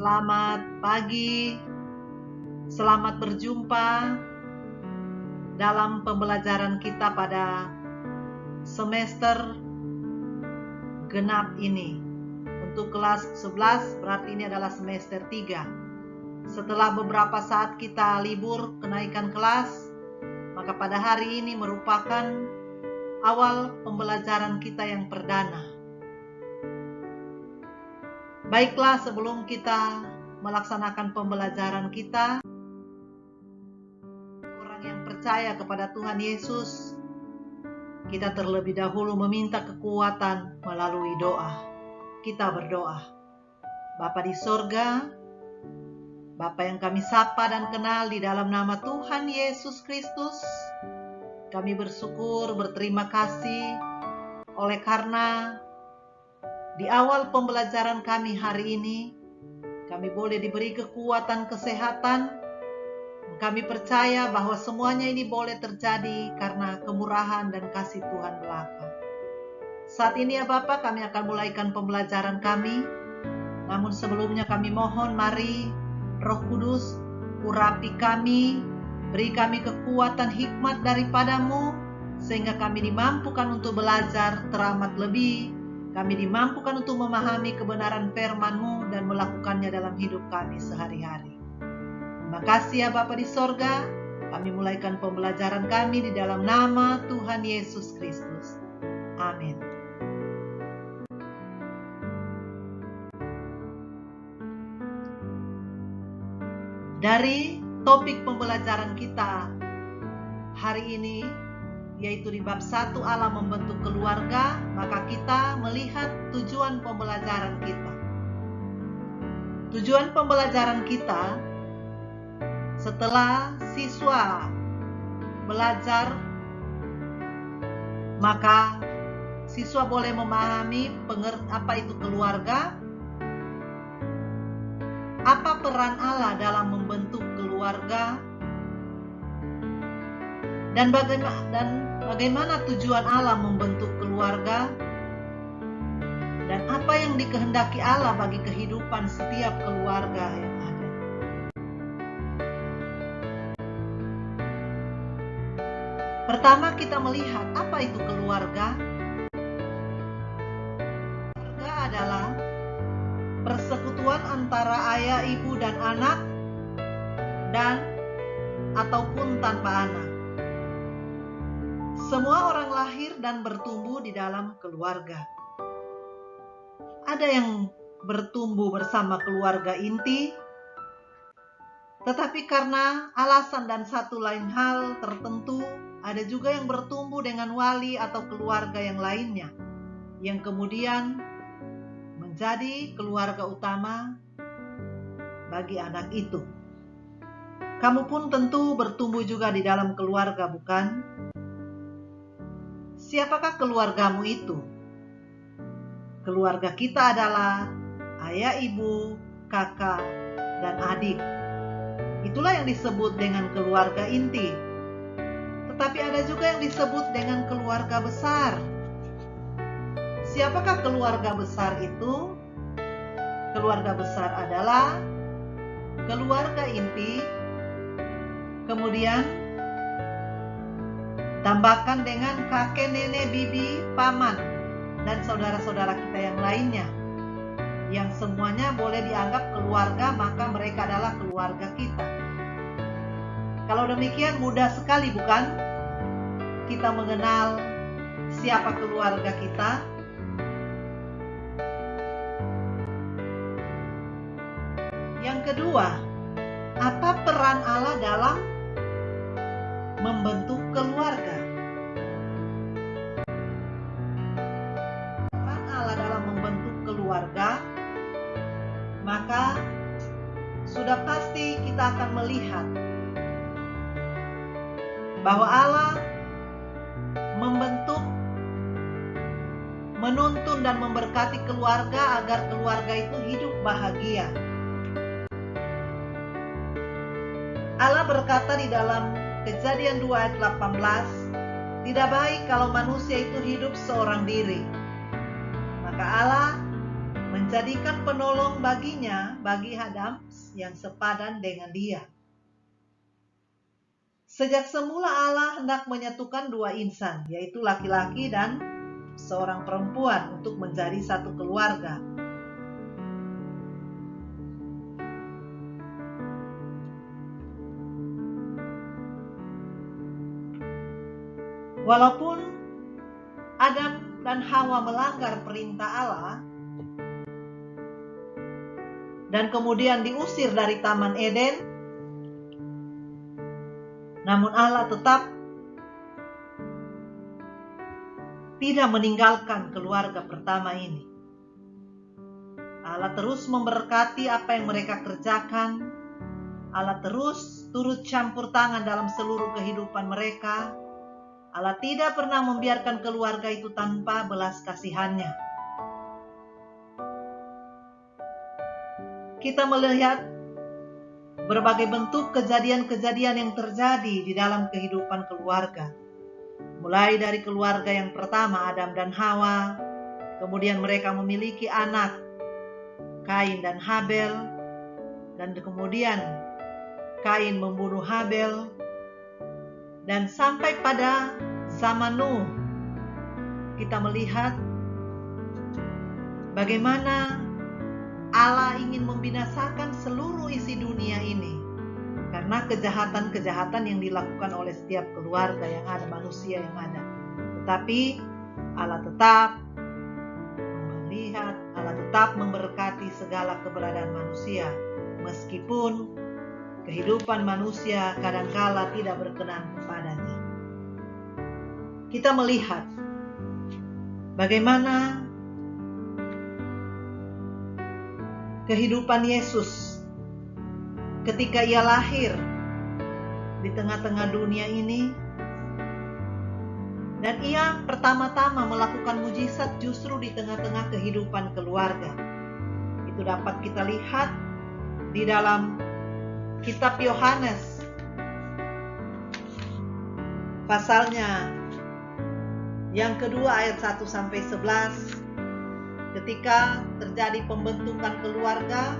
Selamat pagi, selamat berjumpa dalam pembelajaran kita pada semester genap ini. Untuk kelas 11 berarti ini adalah semester 3. Setelah beberapa saat kita libur kenaikan kelas, maka pada hari ini merupakan awal pembelajaran kita yang perdana. Baiklah, sebelum kita melaksanakan pembelajaran kita, orang yang percaya kepada Tuhan Yesus, kita terlebih dahulu meminta kekuatan melalui doa. Kita berdoa. Bapa di sorga, Bapa yang kami sapa dan kenal di dalam nama Tuhan Yesus Kristus, kami bersyukur, berterima kasih oleh karena di awal pembelajaran kami hari ini, kami boleh diberi kekuatan kesehatan. Kami percaya bahwa semuanya ini boleh terjadi karena kemurahan dan kasih Tuhan belaka. Saat ini ya Bapa, kami akan mulaikan pembelajaran kami. Namun sebelumnya kami mohon, mari Roh Kudus urapi kami, beri kami kekuatan hikmat daripadamu, sehingga kami dimampukan untuk belajar teramat lebih. Kami dimampukan untuk memahami kebenaran firman-Mu dan melakukannya dalam hidup kami sehari-hari. Terima kasih ya Bapa di sorga, kami mulaikan pembelajaran kami di dalam nama Tuhan Yesus Kristus. Amin. Dari topik pembelajaran kita hari ini, yaitu di bab 1 Allah membentuk keluarga, maka kita melihat tujuan pembelajaran kita. Tujuan pembelajaran kita setelah siswa belajar, maka siswa boleh memahami apa itu keluarga, apa peran Allah dalam membentuk keluarga, dan bagaimana tujuan Allah membentuk keluarga, dan apa yang dikehendaki Allah bagi kehidupan setiap keluarga yang ada. Pertama, kita melihat apa itu keluarga. Keluarga adalah persekutuan antara ayah, ibu, dan anak, dan ataupun tanpa anak. Semua orang lahir dan bertumbuh di dalam keluarga. Ada yang bertumbuh bersama keluarga inti, tetapi karena alasan dan satu lain hal tertentu, ada juga yang bertumbuh dengan wali atau keluarga yang lainnya, yang kemudian menjadi keluarga utama bagi anak itu. Kamu pun tentu bertumbuh juga di dalam keluarga, bukan? Siapakah keluargamu itu? Keluarga kita adalah ayah, ibu, kakak, dan adik. Itulah yang disebut dengan keluarga inti. Tetapi ada juga yang disebut dengan keluarga besar. Siapakah keluarga besar itu? Keluarga besar adalah keluarga inti, kemudian tambahkan dengan kakek, nenek, bibi, paman, dan saudara-saudara kita yang lainnya, yang semuanya boleh dianggap keluarga, maka mereka adalah keluarga kita. Kalau demikian mudah sekali, bukan? Kita mengenal siapa keluarga kita. Yang kedua, apa peran Allah dalam membentuk keluarga? Peran Allah dalam membentuk keluarga, maka sudah pasti kita akan melihat bahwa Allah membentuk, menuntun dan memberkati keluarga agar keluarga itu hidup bahagia. Allah berkata di dalam Kejadian 2 ayat 18, tidak baik kalau manusia itu hidup seorang diri. Maka Allah menjadikan penolong baginya, bagi Adam yang sepadan dengan dia. Sejak semula Allah hendak menyatukan dua insan, yaitu laki-laki dan seorang perempuan untuk menjadi satu keluarga. Walaupun Adam dan Hawa melanggar perintah Allah dan kemudian diusir dari Taman Eden, namun Allah tetap tidak meninggalkan keluarga pertama ini. Allah terus memberkati apa yang mereka kerjakan. Allah terus turut campur tangan dalam seluruh kehidupan mereka. Allah tidak pernah membiarkan keluarga itu tanpa belas kasihannya. Kita melihat berbagai bentuk kejadian-kejadian yang terjadi di dalam kehidupan keluarga. Mulai dari keluarga yang pertama, Adam dan Hawa, kemudian mereka memiliki anak, Kain dan Habel, dan kemudian Kain membunuh Habel, dan sampai pada zaman Nuh, kita melihat bagaimana Allah ingin membinasakan seluruh isi dunia ini karena kejahatan-kejahatan yang dilakukan oleh setiap keluarga yang ada, manusia yang ada. Tetapi Allah tetap melihat, Allah tetap memberkati segala keberadaan manusia, meskipun kehidupan manusia kadangkala tidak berkenan kepadanya. Kita melihat bagaimana kehidupan Yesus ketika ia lahir di tengah-tengah dunia ini, dan ia pertama-tama melakukan mujizat justru di tengah-tengah kehidupan keluarga. Itu dapat kita lihat di dalam Kitab Yohanes pasalnya yang kedua ayat 1-11, ketika terjadi pembentukan keluarga,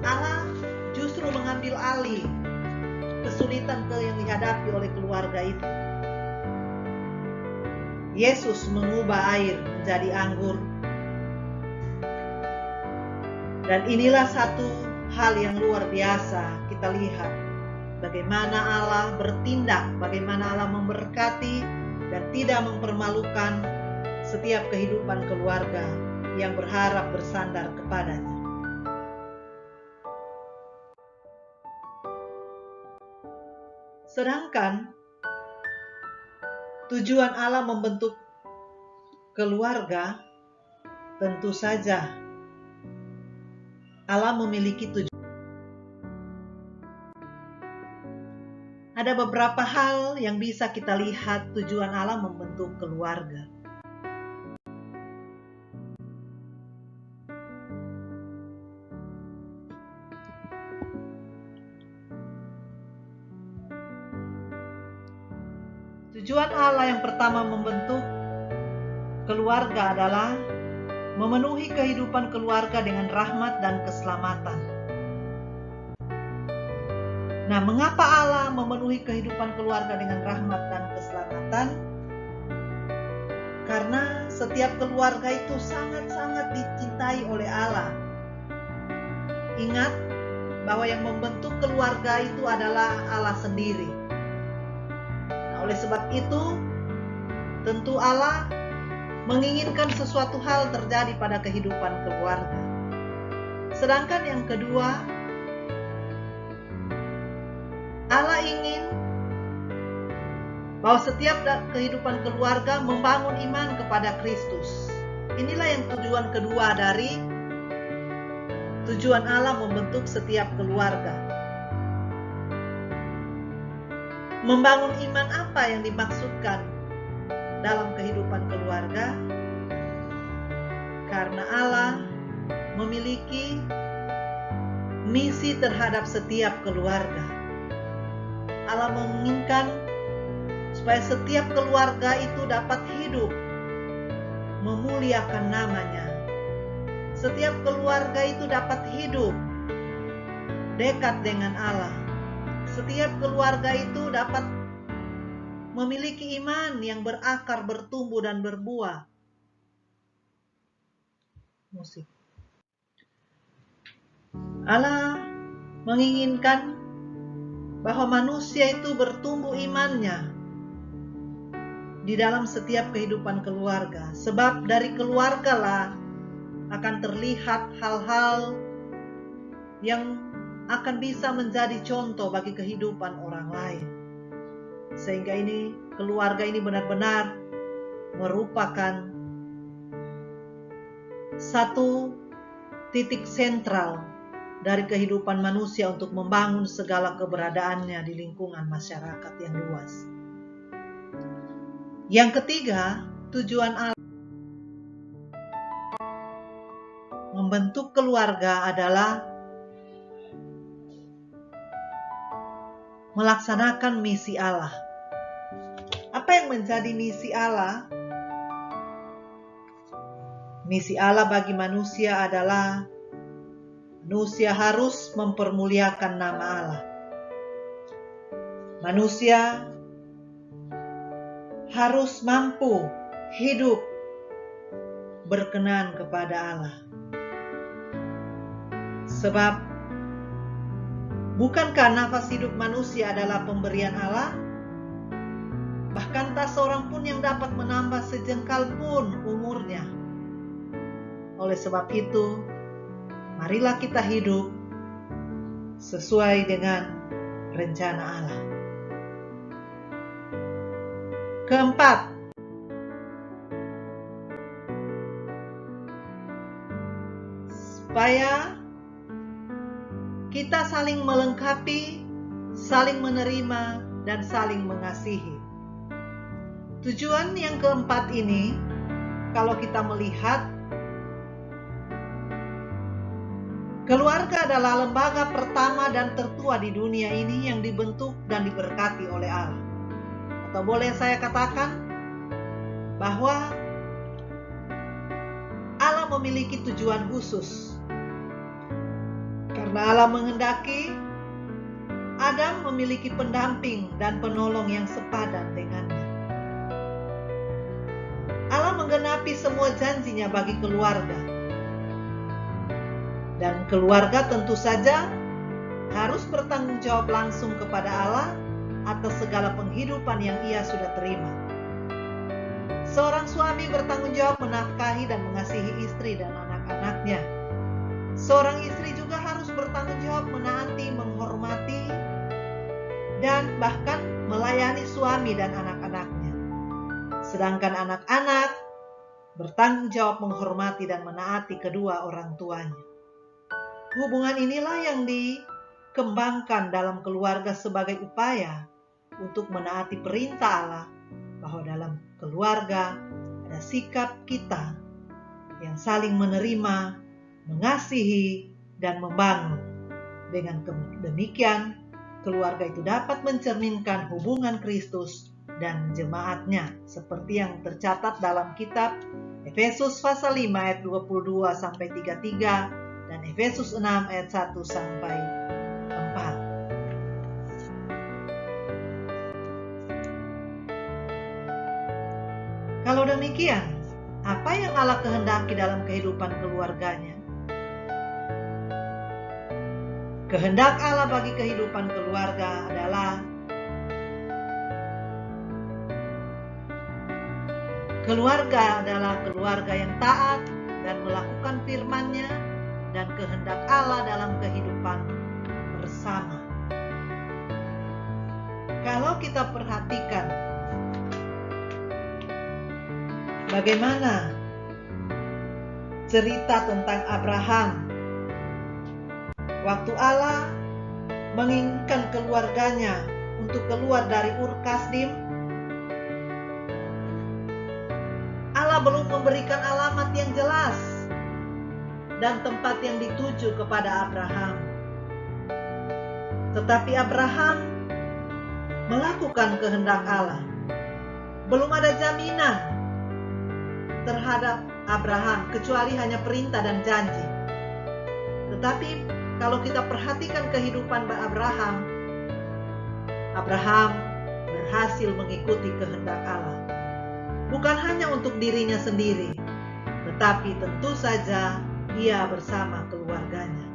Allah justru mengambil alih kesulitan yang dihadapi oleh keluarga itu. Yesus mengubah air menjadi anggur. Dan inilah satu hal yang luar biasa kita lihat. Bagaimana Allah bertindak, bagaimana Allah memberkati dan tidak mempermalukan setiap kehidupan keluarga yang berharap bersandar kepadanya. Sedangkan tujuan Allah membentuk keluarga, tentu saja Allah memiliki tujuan. Ada beberapa hal yang bisa kita lihat tujuan Allah membentuk keluarga. Tujuan Allah yang pertama membentuk keluarga adalah memenuhi kehidupan keluarga dengan rahmat dan keselamatan. Nah, mengapa Allah memenuhi kehidupan keluarga dengan rahmat dan keselamatan? Karena setiap keluarga itu sangat-sangat dicintai oleh Allah. Ingat bahwa yang membentuk keluarga itu adalah Allah sendiri. Nah, oleh sebab itu, tentu Allah menginginkan sesuatu hal terjadi pada kehidupan keluarga. Sedangkan yang kedua, Allah ingin bahwa setiap kehidupan keluarga membangun iman kepada Kristus. Inilah yang tujuan kedua dari tujuan Allah membentuk setiap keluarga. Membangun iman apa yang dimaksudkan dalam kehidupan keluarga? Karena Allah memiliki misi terhadap setiap keluarga. Allah menginginkan supaya setiap keluarga itu dapat hidup memuliakan nama-Nya. Setiap keluarga itu dapat hidup dekat dengan Allah. Setiap keluarga itu dapat memiliki iman yang berakar, bertumbuh, dan berbuah. Musik. Allah menginginkan bahwa manusia itu bertumbuh imannya di dalam setiap kehidupan keluarga. Sebab dari keluarga lah akan terlihat hal-hal yang akan bisa menjadi contoh bagi kehidupan orang lain. Sehingga keluarga ini benar-benar merupakan satu titik sentral dari kehidupan manusia untuk membangun segala keberadaannya di lingkungan masyarakat yang luas. Yang ketiga, tujuan Allah membentuk keluarga adalah melaksanakan misi Allah. Apa yang menjadi misi Allah? Misi Allah bagi manusia adalah manusia harus mempermuliakan nama Allah. Manusia harus mampu hidup berkenan kepada Allah. Sebab bukankah nafas hidup manusia adalah pemberian Allah? Bahkan tak seorang pun yang dapat menambah sejengkal pun umurnya. Oleh sebab itu, marilah kita hidup sesuai dengan rencana Allah. Keempat, supaya kita saling melengkapi, saling menerima, dan saling mengasihi. Tujuan yang keempat ini, kalau kita melihat, keluarga adalah lembaga pertama dan tertua di dunia ini yang dibentuk dan diberkati oleh Allah. Atau boleh saya katakan bahwa Allah memiliki tujuan khusus. Karena Allah menghendaki Adam memiliki pendamping dan penolong yang sepadan dengannya. Allah menggenapi semua janjinya bagi keluarga. Dan keluarga tentu saja harus bertanggung jawab langsung kepada Allah atas segala penghidupan yang ia sudah terima. Seorang suami bertanggung jawab menafkahi dan mengasihi istri dan anak-anaknya. Seorang istri juga harus bertanggung jawab menaati, menghormati, dan bahkan melayani suami dan anak-anaknya. Sedangkan anak-anak bertanggung jawab menghormati dan menaati kedua orang tuanya. Hubungan inilah yang dikembangkan dalam keluarga sebagai upaya untuk menaati perintah Allah, bahwa dalam keluarga ada sikap kita yang saling menerima, mengasihi, dan membangun. Dengan demikian, keluarga itu dapat mencerminkan hubungan Kristus dan jemaatnya, seperti yang tercatat dalam kitab Efesus pasal 5 ayat 22-33 dan Efesus 6 ayat 1-4. Kalau demikian, apa yang Allah kehendaki dalam kehidupan keluarganya? Kehendak Allah bagi kehidupan keluarga adalah keluarga yang taat dan melakukan firman-Nya dan kehendak Allah dalam kehidupan bersama. Kalau kita perhatikan bagaimana cerita tentang Abraham, waktu Allah menginginkan keluarganya untuk keluar dari Ur Kasdim, Allah belum memberikan alamat yang jelas dan tempat yang dituju kepada Abraham. Tetapi Abraham melakukan kehendak Allah. Belum ada jaminan terhadap Abraham kecuali hanya perintah dan janji. Tetapi kalau kita perhatikan kehidupan Abraham berhasil mengikuti kehendak Allah. Bukan hanya untuk dirinya sendiri, tetapi tentu saja ia bersama keluarganya.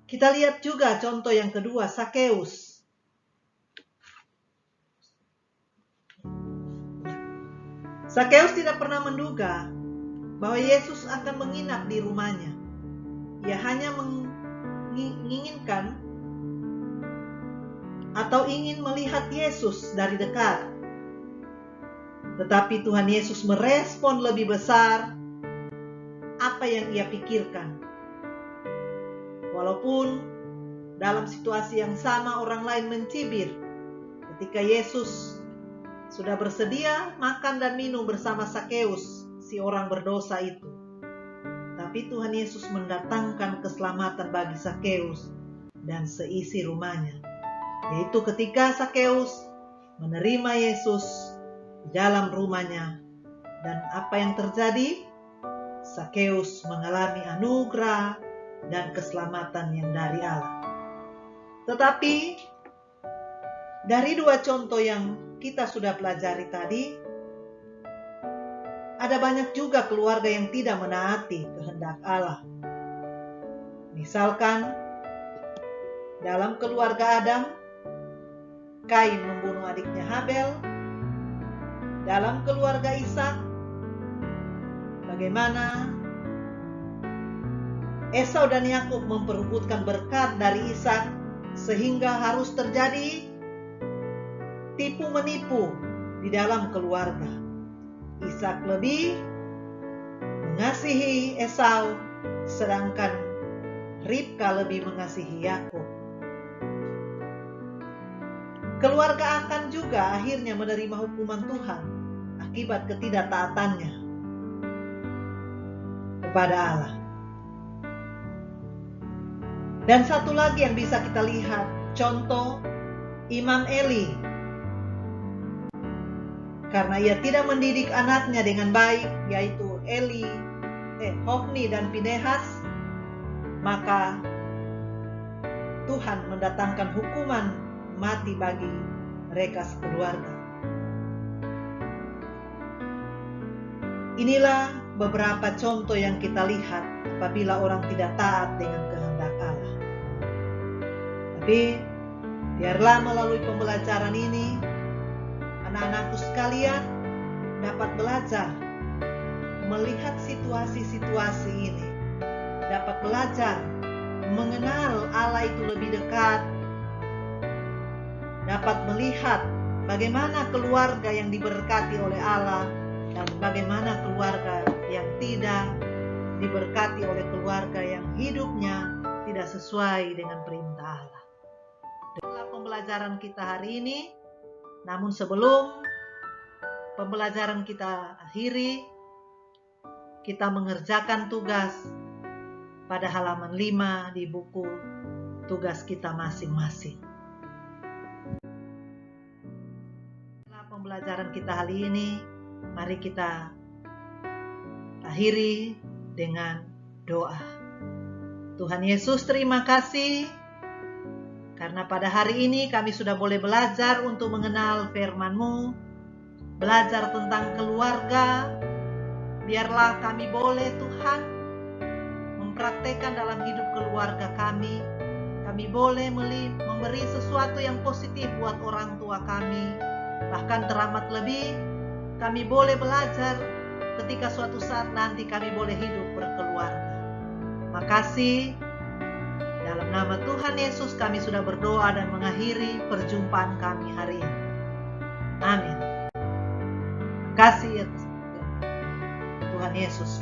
Kita lihat juga contoh yang kedua, Sakeus. Sakeus tidak pernah menduga bahwa Yesus akan menginap di rumahnya. Ia hanya menginginkan atau ingin melihat Yesus dari dekat. Tetapi Tuhan Yesus merespon lebih besar apa yang ia pikirkan. Walaupun dalam situasi yang sama orang lain mencibir ketika Yesus sudah bersedia makan dan minum bersama Sakeus, si orang berdosa itu. Tapi Tuhan Yesus mendatangkan keselamatan bagi Sakeus dan seisi rumahnya, yaitu ketika Sakeus menerima Yesus di dalam rumahnya. Dan apa yang terjadi? Sakeus mengalami anugerah dan keselamatan yang dari Allah. Tetapi dari dua contoh yang kita sudah pelajari tadi, ada banyak juga keluarga yang tidak menaati kehendak Allah. Misalkan dalam keluarga Adam, Kain membunuh adiknya Habel. Dalam keluarga Ishak, bagaimana Esau dan Yakub memperebutkan berkat dari Ishak sehingga harus terjadi tipu menipu di dalam keluarga. Ishak lebih mengasihi Esau, sedangkan Ribka lebih mengasihi Yakub. Keluarga Akan juga akhirnya menerima hukuman Tuhan akibat ketidaktaatannya kepada Allah. Dan satu lagi yang bisa kita lihat, contoh Imam Eli. Karena ia tidak mendidik anaknya dengan baik, yaitu Hofni dan Pinehas, maka Tuhan mendatangkan hukuman mati bagi mereka sekeluarga. Inilah beberapa contoh yang kita lihat apabila orang tidak taat dengan kehendak Allah. Tapi biarlah melalui pembelajaran ini anak-anakku sekalian dapat belajar melihat situasi-situasi ini, dapat belajar mengenal Allah itu lebih dekat, dapat melihat bagaimana keluarga yang diberkati oleh Allah dan bagaimana keluarga yang tidak diberkati oleh keluarga yang hidupnya tidak sesuai dengan perintah Allah. Itulah pembelajaran kita hari ini. Namun sebelum pembelajaran kita akhiri, kita mengerjakan tugas pada halaman 5 di buku tugas kita masing-masing. Pembelajaran kita hari ini, mari kita akhiri dengan doa. Tuhan Yesus, terima kasih karena pada hari ini kami sudah boleh belajar untuk mengenal firman-Mu, belajar tentang keluarga. Biarlah kami boleh, Tuhan, mempraktekkan dalam hidup keluarga kami. Kami boleh memberi sesuatu yang positif buat orang tua kami. Bahkan teramat lebih, kami boleh belajar ketika suatu saat nanti kami boleh hidup berkeluarga. Makasih, dalam nama Tuhan Yesus kami sudah berdoa dan mengakhiri perjumpaan kami hari ini. Amin. Terima kasih ya Tuhan Yesus.